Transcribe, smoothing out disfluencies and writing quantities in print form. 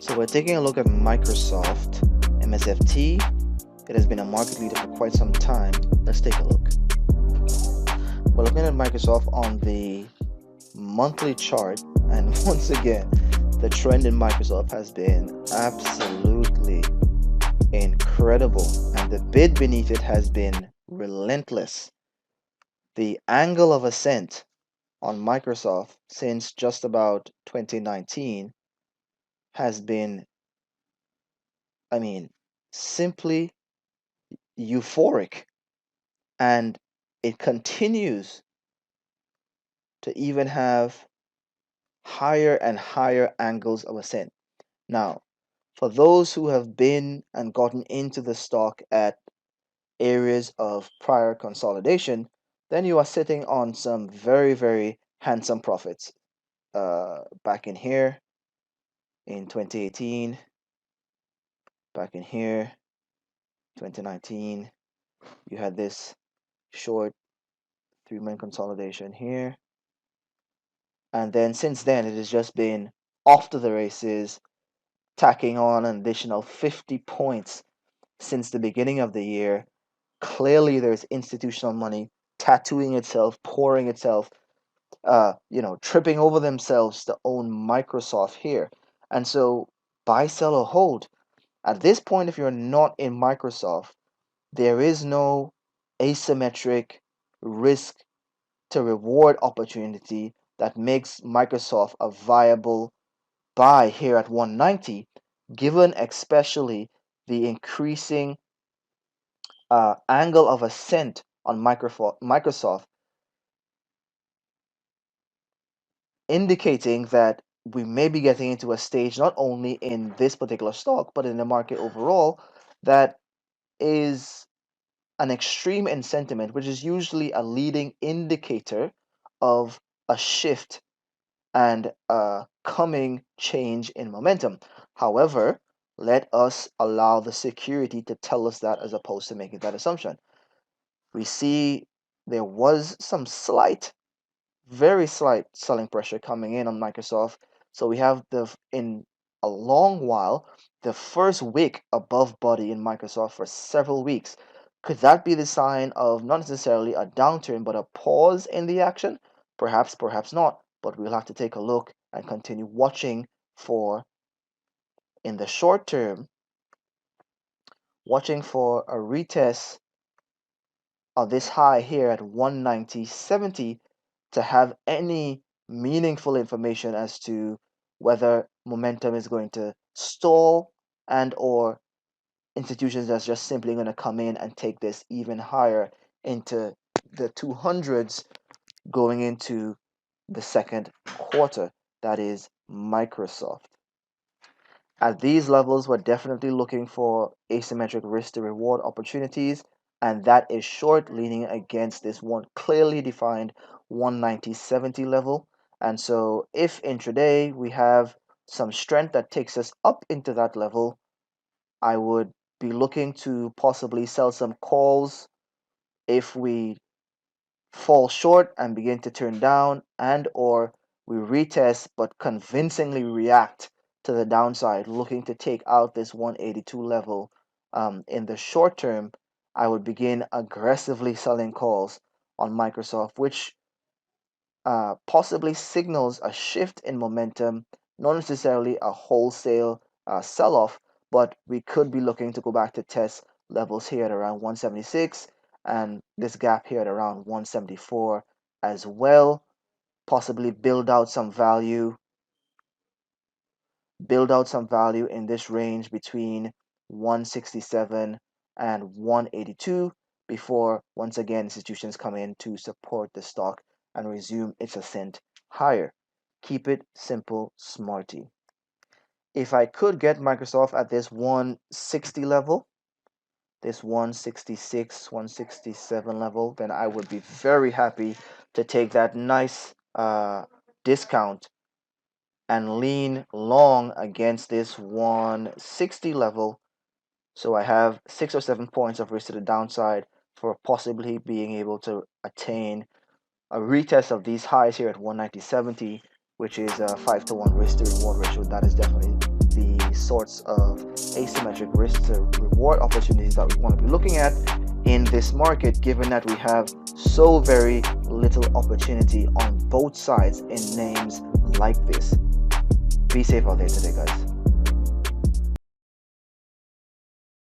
So we're taking a look at Microsoft MSFT. It has been a market leader for quite some time. Let's take a look. We're looking at Microsoft on the monthly chart, and once again, the trend in Microsoft has been absolutely incredible, and the bid beneath it has been relentless. The angle of ascent on Microsoft since just about 2019 has been, simply euphoric, and it continues to even have higher and higher angles of ascent. Now, for those who have been and gotten into the stock at areas of prior consolidation, then you are sitting on some very, very handsome profits. Back in here in 2018, back in here, 2019, you had this short 3-month consolidation here. And then since then, it has just been off to the races, tacking on an additional 50 points since the beginning of the year. Clearly, there's institutional money tattooing itself, pouring itself, tripping over themselves to own Microsoft here. And so, buy, sell, or hold. At this point, if you're not in Microsoft, there is no asymmetric risk to reward opportunity that makes Microsoft a viable buy here at 190, given especially the increasing angle of ascent on Microsoft, indicating that we may be getting into a stage not only in this particular stock but in the market overall that is an extreme in sentiment, which is usually a leading indicator of a shift and a coming change in momentum. However, let us allow the security to tell us that as opposed to making that assumption. We see there was some slight, very slight selling pressure coming in on Microsoft. So we have in a long while, the first wick above body in Microsoft for several weeks. Could that be the sign of not necessarily a downturn, but a pause in the action? Perhaps, perhaps not. But we'll have to take a look and continue watching for, in the short term, watching for a retest of this high here at 190.70 to have any meaningful information as to whether momentum is going to stall and or institutions that's just simply going to come in and take this even higher into the 200s going into the second quarter. That is Microsoft. At these levels, we're definitely looking for asymmetric risk to reward opportunities, and that is short, leaning against this one clearly defined 190.70 level. And so, if intraday we have some strength that takes us up into that level, I would be looking to possibly sell some calls if we fall short and begin to turn down, and or we retest but convincingly react to the downside, looking to take out this 182 level. In the short term, I would begin aggressively selling calls on Microsoft, which possibly signals a shift in momentum, not necessarily a wholesale sell-off, but we could be looking to go back to test levels here at around 176 and this gap here at around 174 as well. Possibly build out some value in this range between 167 and 182 before once again institutions come in to support the stock and resume its ascent higher. Keep it simple, smarty. If I could get Microsoft at this 160 level, this 166, 167 level, then I would be very happy to take that nice discount and lean long against this 160 level. So I have 6 or 7 points of risk to the downside for possibly being able to attain a retest of these highs here at 190.70, which is a 5 to 1 risk to reward ratio. That is definitely the sorts of asymmetric risk to reward opportunities that we want to be looking at in this market, given that we have so very little opportunity on both sides in names like this. Be safe out there today, guys.